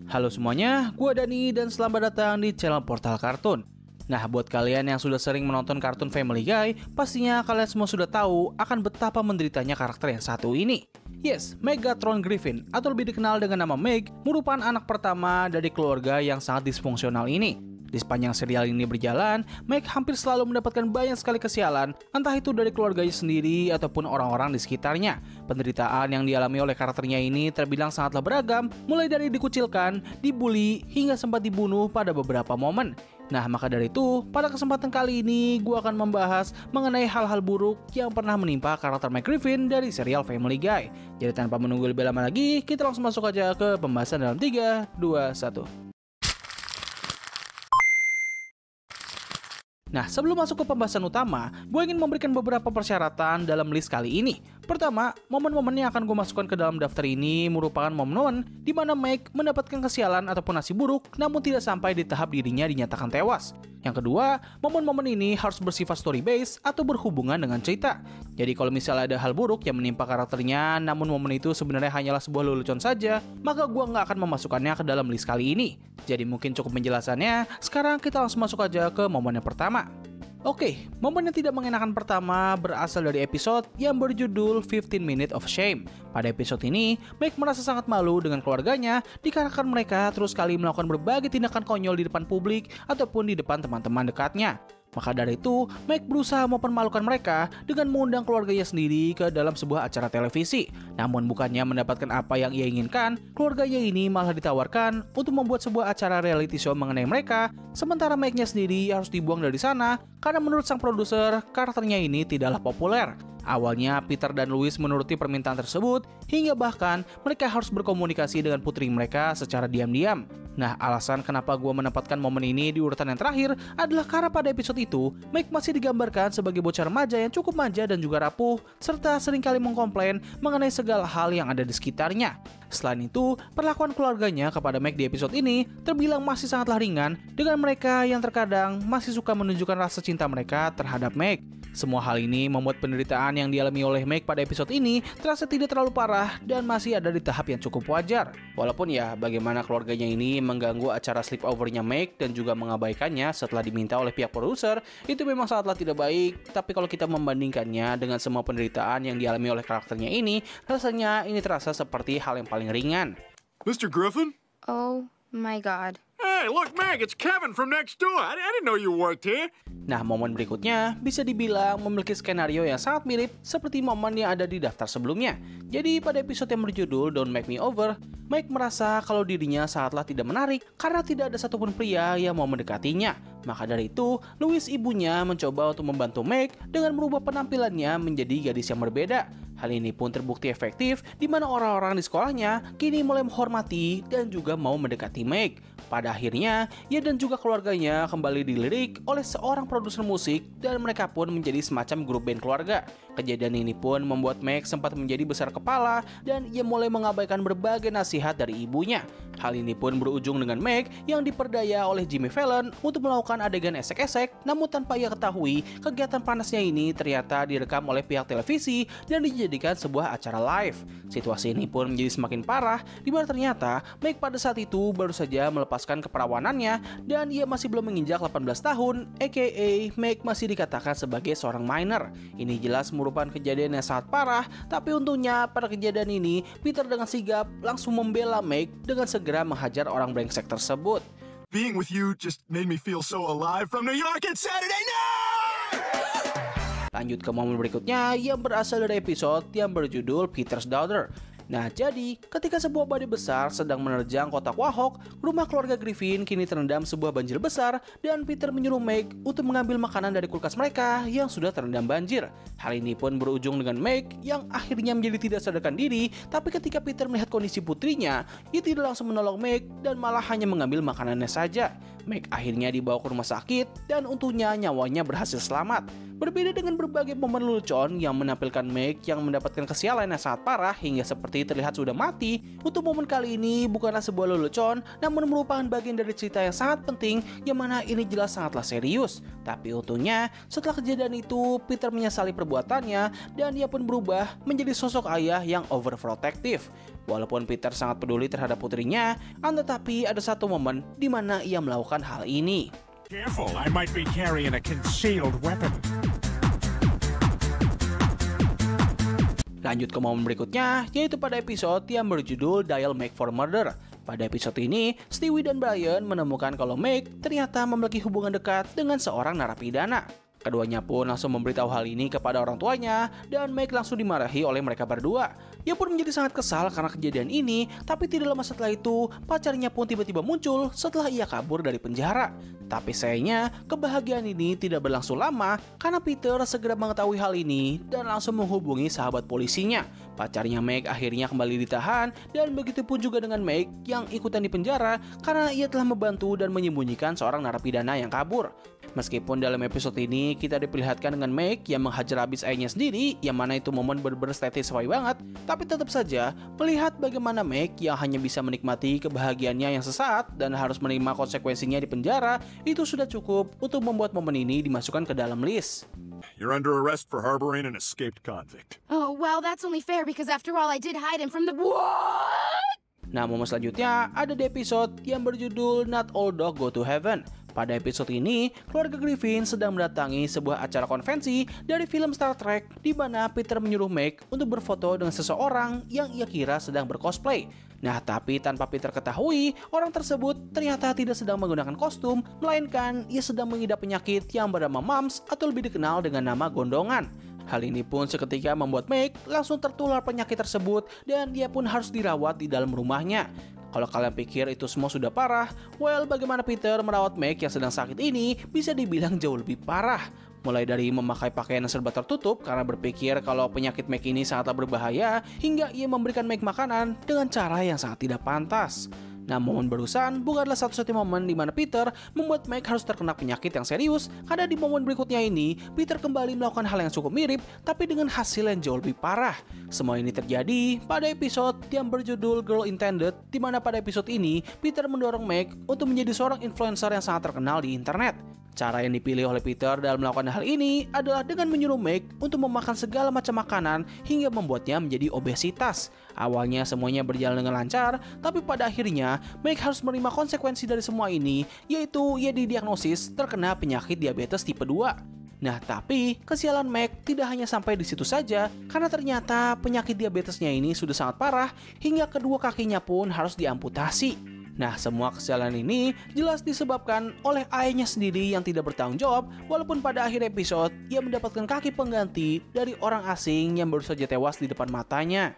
Halo semuanya, gua Dani dan selamat datang di channel Portal Kartun. Nah, buat kalian yang sudah sering menonton kartun Family Guy, pastinya kalian semua sudah tahu akan betapa menderitanya karakter yang satu ini. Yes, Megatron Griffin, atau lebih dikenal dengan nama Meg, merupakan anak pertama dari keluarga yang sangat disfungsional ini. Di sepanjang serial ini berjalan, Meg hampir selalu mendapatkan banyak sekali kesialan, entah itu dari keluarganya sendiri ataupun orang-orang di sekitarnya. Penderitaan yang dialami oleh karakternya ini terbilang sangatlah beragam, mulai dari dikucilkan, dibully, hingga sempat dibunuh pada beberapa momen. Nah, maka dari itu, pada kesempatan kali ini, gue akan membahas mengenai hal-hal buruk yang pernah menimpa karakter Meg Griffin dari serial Family Guy. Jadi tanpa menunggu lebih lama lagi, kita langsung masuk aja ke pembahasan dalam 3, 2, 1. Nah, sebelum masuk ke pembahasan utama, gue ingin memberikan beberapa persyaratan dalam list kali ini. Pertama, momen-momen yang akan gue masukkan ke dalam daftar ini merupakan momen-momen di mana Meg mendapatkan kesialan ataupun nasib buruk, namun tidak sampai di tahap dirinya dinyatakan tewas. Yang kedua, momen-momen ini harus bersifat story based atau berhubungan dengan cerita. Jadi kalau misalnya ada hal buruk yang menimpa karakternya, namun momen itu sebenarnya hanyalah sebuah lelucon saja, maka gue nggak akan memasukkannya ke dalam list kali ini. Jadi mungkin cukup penjelasannya, sekarang kita langsung masuk aja ke momen yang pertama. Oke, momen yang tidak mengenakan pertama berasal dari episode yang berjudul 15 Minutes of Shame. Pada episode ini, Meg merasa sangat malu dengan keluarganya dikarenakan mereka terus kali melakukan berbagai tindakan konyol di depan publik ataupun di depan teman-teman dekatnya. Maka dari itu, Meg berusaha mempermalukan mereka dengan mengundang keluarganya sendiri ke dalam sebuah acara televisi. Namun bukannya mendapatkan apa yang ia inginkan, keluarganya ini malah ditawarkan untuk membuat sebuah acara reality show mengenai mereka, sementara Meg-nya sendiri harus dibuang dari sana karena menurut sang produser, karakternya ini tidaklah populer. Awalnya Peter dan Louis menuruti permintaan tersebut, hingga bahkan mereka harus berkomunikasi dengan putri mereka secara diam-diam. Nah, alasan kenapa gue menempatkan momen ini di urutan yang terakhir adalah karena pada episode itu, Meg masih digambarkan sebagai bocah remaja yang cukup manja dan juga rapuh, serta seringkali mengkomplain mengenai segala hal yang ada di sekitarnya. Selain itu, perlakuan keluarganya kepada Meg di episode ini terbilang masih sangatlah ringan dengan mereka yang terkadang masih suka menunjukkan rasa cinta mereka terhadap Meg. Semua hal ini membuat penderitaan yang dialami oleh Meg pada episode ini terasa tidak terlalu parah dan masih ada di tahap yang cukup wajar. Walaupun ya, bagaimana keluarganya ini mengganggu acara sleepover-nya Meg dan juga mengabaikannya setelah diminta oleh pihak produser, itu memang sangatlah tidak baik. Tapi kalau kita membandingkannya dengan semua penderitaan yang dialami oleh karakternya ini, rasanya ini terasa seperti hal yang paling ringan. Mr. Griffin? Oh my god. Hey, look, Meg, it's Kevin from next door. I didn't know you worked here. Nah, momen berikutnya bisa dibilang memiliki skenario yang sangat mirip seperti momen yang ada di daftar sebelumnya. Jadi pada episode yang berjudul Don't Make Me Over, Meg merasa kalau dirinya sangatlah tidak menarik karena tidak ada satupun pria yang mau mendekatinya. Maka dari itu, Louis ibunya mencoba untuk membantu Meg dengan merubah penampilannya menjadi gadis yang berbeda. Hal ini pun terbukti efektif di mana orang-orang di sekolahnya kini mulai menghormati dan juga mau mendekati Meg. Pada akhirnya, ia dan juga keluarganya kembali dilirik oleh seorang produser musik dan mereka pun menjadi semacam grup band keluarga. Kejadian ini pun membuat Meg sempat menjadi besar kepala dan ia mulai mengabaikan berbagai nasihat dari ibunya. Hal ini pun berujung dengan Meg yang diperdaya oleh Jimmy Fallon untuk melakukan adegan esek-esek, namun tanpa ia ketahui, kegiatan panasnya ini ternyata direkam oleh pihak televisi dan dijadikan sebuah acara live. Situasi ini pun menjadi semakin parah, di mana ternyata Meg pada saat itu baru saja melepaskan keperawanannya dan ia masih belum menginjak 18 tahun, aka Meg masih dikatakan sebagai seorang minor. Ini jelas merupakan kejadian yang sangat parah, tapi untungnya pada kejadian ini, Peter dengan sigap langsung membela Meg dengan segera menghajar orang brengsek tersebut. Being with you just made me feel so alive from New York. It's Saturday night! Lanjut ke momen berikutnya yang berasal dari episode yang berjudul Peter's Daughter. Nah, jadi ketika sebuah badai besar sedang menerjang kota Quahog, rumah keluarga Griffin kini terendam sebuah banjir besar dan Peter menyuruh Meg untuk mengambil makanan dari kulkas mereka yang sudah terendam banjir. Hal ini pun berujung dengan Meg yang akhirnya menjadi tidak sadarkan diri, tapi ketika Peter melihat kondisi putrinya, ia tidak langsung menolong Meg dan malah hanya mengambil makanannya saja. Meg akhirnya dibawa ke rumah sakit dan untungnya nyawanya berhasil selamat. Berbeda dengan berbagai momen lelucon yang menampilkan Meg yang mendapatkan kesialan yang sangat parah hingga seperti terlihat sudah mati, untuk momen kali ini bukanlah sebuah lelucon, namun merupakan bagian dari cerita yang sangat penting yang mana ini jelas sangatlah serius. Tapi untungnya setelah kejadian itu Peter menyesali perbuatannya dan ia pun berubah menjadi sosok ayah yang overprotective. Walaupun Peter sangat peduli terhadap putrinya, tetapi ada satu momen di mana ia melakukan hal ini. Careful, I might be carrying a concealed weapon. Lanjut ke momen berikutnya, yaitu pada episode yang berjudul Dial Meg for Murder. Pada episode ini, Stewie dan Brian menemukan kalau Meg ternyata memiliki hubungan dekat dengan seorang narapidana. Keduanya pun langsung memberitahu hal ini kepada orang tuanya dan Meg langsung dimarahi oleh mereka berdua. Ia pun menjadi sangat kesal karena kejadian ini, tapi tidak lama setelah itu pacarnya pun tiba-tiba muncul setelah ia kabur dari penjara. Tapi sayangnya kebahagiaan ini tidak berlangsung lama karena Peter segera mengetahui hal ini dan langsung menghubungi sahabat polisinya. Pacarnya Meg akhirnya kembali ditahan dan begitu pun juga dengan Meg yang ikutan di penjara karena ia telah membantu dan menyembunyikan seorang narapidana yang kabur. Meskipun dalam episode ini kita diperlihatkan dengan Meg yang menghajar habis ayahnya sendiri, yang mana itu momen bener-bener satisfy banget, tapi tetap saja melihat bagaimana Meg yang hanya bisa menikmati kebahagiaannya yang sesaat dan harus menerima konsekuensinya di penjara, itu sudah cukup untuk membuat momen ini dimasukkan ke dalam list. You're under arrest for harboring an escaped convict. Oh, well, that's only fair because after all, I did hide him from the. What? Nah, momen selanjutnya ada di episode yang berjudul Not All Dog Go to Heaven. Pada episode ini, keluarga Griffin sedang mendatangi sebuah acara konvensi dari film Star Trek di mana Peter menyuruh Meg untuk berfoto dengan seseorang yang ia kira sedang bercosplay. Nah, tapi tanpa Peter ketahui, orang tersebut ternyata tidak sedang menggunakan kostum, melainkan ia sedang mengidap penyakit yang bernama mumps atau lebih dikenal dengan nama gondongan. Hal ini pun seketika membuat Meg langsung tertular penyakit tersebut dan dia pun harus dirawat di dalam rumahnya. Kalau kalian pikir itu semua sudah parah, well, bagaimana Peter merawat Meg yang sedang sakit ini bisa dibilang jauh lebih parah. Mulai dari memakai pakaian yang serba tertutup karena berpikir kalau penyakit Meg ini sangatlah berbahaya, hingga ia memberikan Meg makanan dengan cara yang sangat tidak pantas. Nah, momen barusan bukanlah satu-satunya momen di mana Peter membuat Meg harus terkena penyakit yang serius, karena di momen berikutnya ini Peter kembali melakukan hal yang cukup mirip tapi dengan hasil yang jauh lebih parah. Semua ini terjadi pada episode yang berjudul Girl Intended, di mana pada episode ini Peter mendorong Meg untuk menjadi seorang influencer yang sangat terkenal di internet. Cara yang dipilih oleh Peter dalam melakukan hal ini adalah dengan menyuruh Meg untuk memakan segala macam makanan hingga membuatnya menjadi obesitas. Awalnya semuanya berjalan dengan lancar, tapi pada akhirnya Meg harus menerima konsekuensi dari semua ini, yaitu ia didiagnosis terkena penyakit diabetes tipe 2. Nah, tapi kesialan Meg tidak hanya sampai di situ saja, karena ternyata penyakit diabetesnya ini sudah sangat parah hingga kedua kakinya pun harus diamputasi. Nah, semua kesialan ini jelas disebabkan oleh ayahnya sendiri yang tidak bertanggung jawab, walaupun pada akhir episode ia mendapatkan kaki pengganti dari orang asing yang baru saja tewas di depan matanya.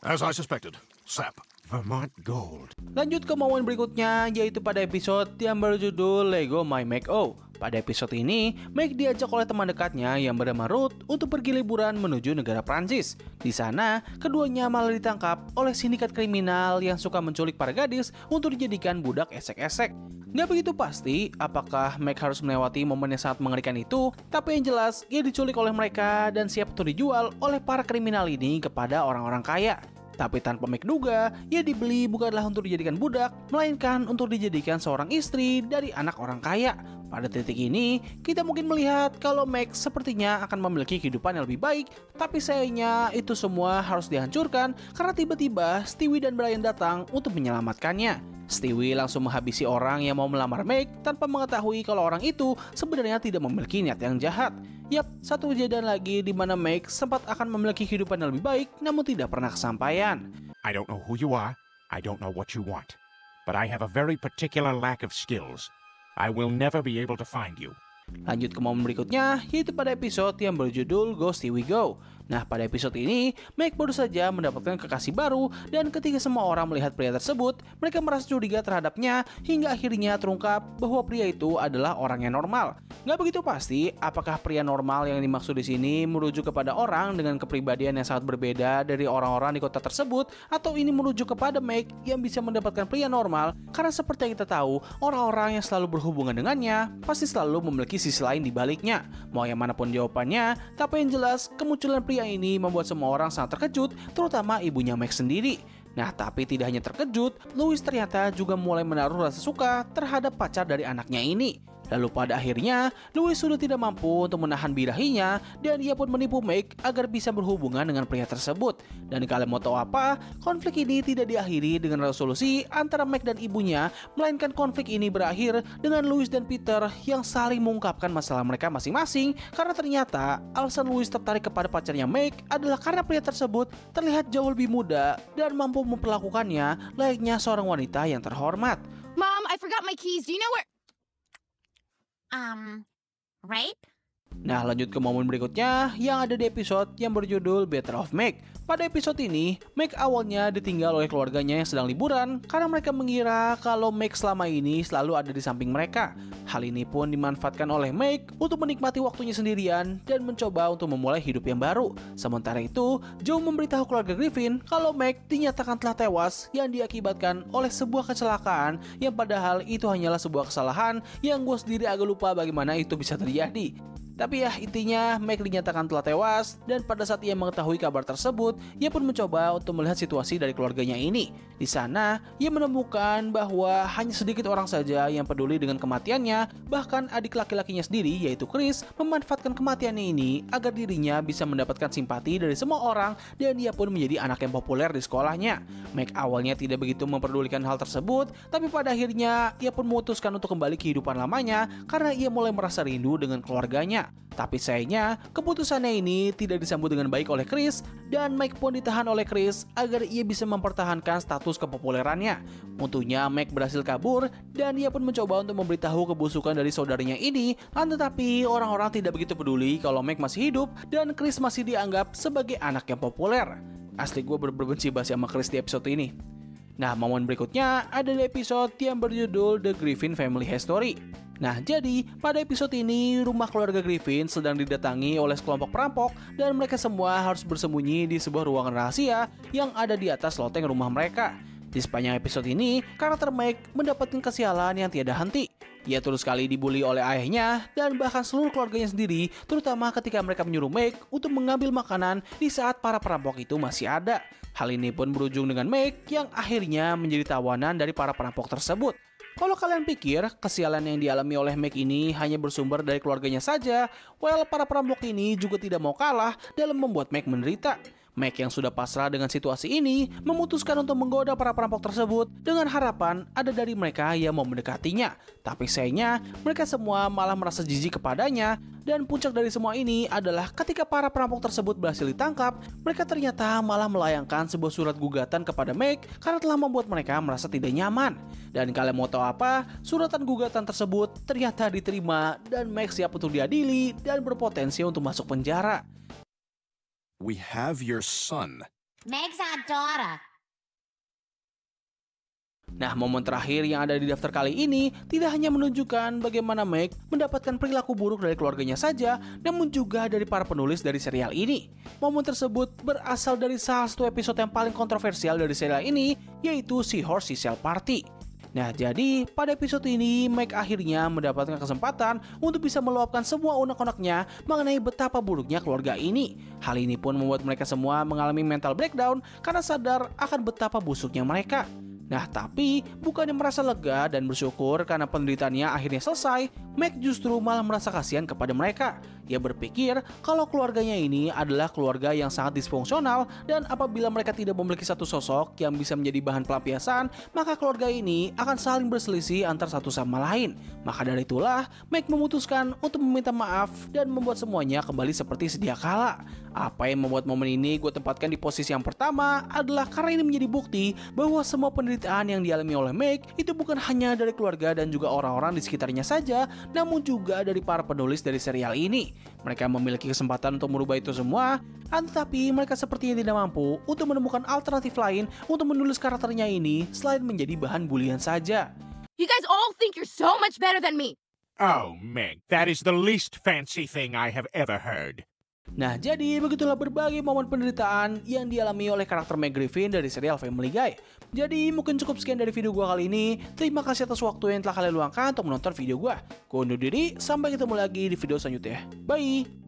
As I suspected, sap. Vermont Gold. Lanjut ke momen berikutnya, yaitu pada episode yang berjudul Lego My Make-O. Pada episode ini, Meg diajak oleh teman dekatnya yang bernama Ruth untuk pergi liburan menuju negara Prancis. Di sana, keduanya malah ditangkap oleh sindikat kriminal yang suka menculik para gadis untuk dijadikan budak esek-esek. Nggak begitu pasti apakah Meg harus melewati momen yang sangat mengerikan itu, tapi yang jelas ia diculik oleh mereka dan siap untuk dijual oleh para kriminal ini kepada orang-orang kaya. Tapi tanpa Meg duga, ia dibeli bukanlah untuk dijadikan budak, melainkan untuk dijadikan seorang istri dari anak orang kaya. Pada titik ini, kita mungkin melihat kalau Meg sepertinya akan memiliki kehidupan yang lebih baik, tapi sayangnya itu semua harus dihancurkan karena tiba-tiba Stewie dan Brian datang untuk menyelamatkannya. Stewie langsung menghabisi orang yang mau melamar Meg tanpa mengetahui kalau orang itu sebenarnya tidak memiliki niat yang jahat. Yap, satu kejadian lagi di mana Meg sempat akan memiliki kehidupan yang lebih baik namun tidak pernah kesampaian. I don't know who you are, I don't know what you want, but I have a very particular lack of skills. I will never be able to find you. Lanjut ke momen berikutnya, yaitu pada episode yang berjudul Go Stewie Go. Nah, pada episode ini, Meg baru saja mendapatkan kekasih baru dan ketika semua orang melihat pria tersebut, mereka merasa curiga terhadapnya hingga akhirnya terungkap bahwa pria itu adalah orang yang normal. Nggak begitu pasti apakah pria normal yang dimaksud di sini merujuk kepada orang dengan kepribadian yang sangat berbeda dari orang-orang di kota tersebut atau ini merujuk kepada Meg yang bisa mendapatkan pria normal karena seperti yang kita tahu, orang-orang yang selalu berhubungan dengannya pasti selalu memiliki sisi lain di baliknya. Mau yang manapun jawabannya, tapi yang jelas kemunculan pria ini membuat semua orang sangat terkejut, terutama ibunya Meg sendiri. Nah, tapi tidak hanya terkejut, Louis ternyata juga mulai menaruh rasa suka terhadap pacar dari anaknya ini. Lalu pada akhirnya, Louis sudah tidak mampu untuk menahan birahinya dan ia pun menipu Meg agar bisa berhubungan dengan pria tersebut. Dan kalian mau tahu apa? Konflik ini tidak diakhiri dengan resolusi antara Meg dan ibunya, melainkan konflik ini berakhir dengan Louis dan Peter yang saling mengungkapkan masalah mereka masing-masing karena ternyata alasan Louis tertarik kepada pacarnya Meg adalah karena pria tersebut terlihat jauh lebih muda dan mampu memperlakukannya layaknya seorang wanita yang terhormat. Mom, I forgot my keys. Do you know where? Rape? Nah, lanjut ke momen berikutnya yang ada di episode yang berjudul Better of Meg. Pada episode ini, Meg awalnya ditinggal oleh keluarganya yang sedang liburan karena mereka mengira kalau Meg selama ini selalu ada di samping mereka. Hal ini pun dimanfaatkan oleh Meg untuk menikmati waktunya sendirian dan mencoba untuk memulai hidup yang baru. Sementara itu, Joe memberitahu keluarga Griffin kalau Meg dinyatakan telah tewas yang diakibatkan oleh sebuah kecelakaan yang padahal itu hanyalah sebuah kesalahan yang gue sendiri agak lupa bagaimana itu bisa terjadi. Tapi ya intinya Meg dinyatakan telah tewas dan pada saat ia mengetahui kabar tersebut, ia pun mencoba untuk melihat situasi dari keluarganya ini. Di sana, ia menemukan bahwa hanya sedikit orang saja yang peduli dengan kematiannya, bahkan adik laki-lakinya sendiri yaitu Chris memanfaatkan kematiannya ini agar dirinya bisa mendapatkan simpati dari semua orang dan ia pun menjadi anak yang populer di sekolahnya. Meg awalnya tidak begitu memperdulikan hal tersebut, tapi pada akhirnya ia pun memutuskan untuk kembali ke kehidupan lamanya karena ia mulai merasa rindu dengan keluarganya. Tapi sayangnya, keputusannya ini tidak disambut dengan baik oleh Chris dan Meg pun ditahan oleh Chris agar ia bisa mempertahankan status kepopulerannya. Untungnya Meg berhasil kabur dan ia pun mencoba untuk memberitahu kebusukan dari saudarinya ini, tetapi orang-orang tidak begitu peduli kalau Meg masih hidup dan Chris masih dianggap sebagai anak yang populer. Asli gue berbenci banget sama Chris di episode ini. Nah, momen berikutnya ada di episode yang berjudul The Griffin Family History. Nah, jadi pada episode ini rumah keluarga Griffin sedang didatangi oleh sekelompok perampok dan mereka semua harus bersembunyi di sebuah ruangan rahasia yang ada di atas loteng rumah mereka. Di sepanjang episode ini, karakter Meg mendapatkan kesialan yang tiada henti. Ia terus sekali dibully oleh ayahnya dan bahkan seluruh keluarganya sendiri, terutama ketika mereka menyuruh Meg untuk mengambil makanan di saat para perampok itu masih ada. Hal ini pun berujung dengan Meg yang akhirnya menjadi tawanan dari para perampok tersebut. Kalau kalian pikir kesialan yang dialami oleh Meg ini hanya bersumber dari keluarganya saja, well, para perampok ini juga tidak mau kalah dalam membuat Meg menderita. Meg yang sudah pasrah dengan situasi ini memutuskan untuk menggoda para perampok tersebut dengan harapan ada dari mereka yang mau mendekatinya. Tapi sayangnya mereka semua malah merasa jijik kepadanya dan puncak dari semua ini adalah ketika para perampok tersebut berhasil ditangkap, mereka ternyata malah melayangkan sebuah surat gugatan kepada Meg karena telah membuat mereka merasa tidak nyaman. Dan kalian mau tahu apa? Suratan gugatan tersebut ternyata diterima dan Meg siap untuk diadili dan berpotensi untuk masuk penjara. We have your son. Meg's our daughter. Nah, momen terakhir yang ada di daftar kali ini tidak hanya menunjukkan bagaimana Meg mendapatkan perilaku buruk dari keluarganya saja, namun juga dari para penulis dari serial ini. Momen tersebut berasal dari salah satu episode yang paling kontroversial dari serial ini, yaitu Seahorse Seashell Party. Nah, jadi pada episode ini Meg akhirnya mendapatkan kesempatan untuk bisa meluapkan semua unek-uneknya mengenai betapa buruknya keluarga ini. Hal ini pun membuat mereka semua mengalami mental breakdown karena sadar akan betapa busuknya mereka. Nah, tapi bukannya merasa lega dan bersyukur karena penderitaannya akhirnya selesai, Meg justru malah merasa kasihan kepada mereka. Ia berpikir kalau keluarganya ini adalah keluarga yang sangat disfungsional dan apabila mereka tidak memiliki satu sosok yang bisa menjadi bahan pelampiasan, maka keluarga ini akan saling berselisih antar satu sama lain. Maka dari itulah, Meg memutuskan untuk meminta maaf dan membuat semuanya kembali seperti sedia kala. Apa yang membuat momen ini gue tempatkan di posisi yang pertama adalah karena ini menjadi bukti bahwa semua penderitaan yang dialami oleh Meg itu bukan hanya dari keluarga dan juga orang-orang di sekitarnya saja, namun juga dari para penulis dari serial ini. Mereka memiliki kesempatan untuk merubah itu semua, tetapi mereka sepertinya tidak mampu untuk menemukan alternatif lain untuk menulis karakternya ini selain menjadi bahan bulian saja. You guys all think you're so much better than me. Oh, Meg, that is the least fancy thing I have ever heard. Nah, jadi begitulah berbagai momen penderitaan yang dialami oleh karakter Meg Griffin dari serial Family Guy. Jadi mungkin cukup sekian dari video gua kali ini. Terima kasih atas waktu yang telah kalian luangkan untuk menonton video gua. Gua undur diri, sampai ketemu lagi di video selanjutnya. Bye!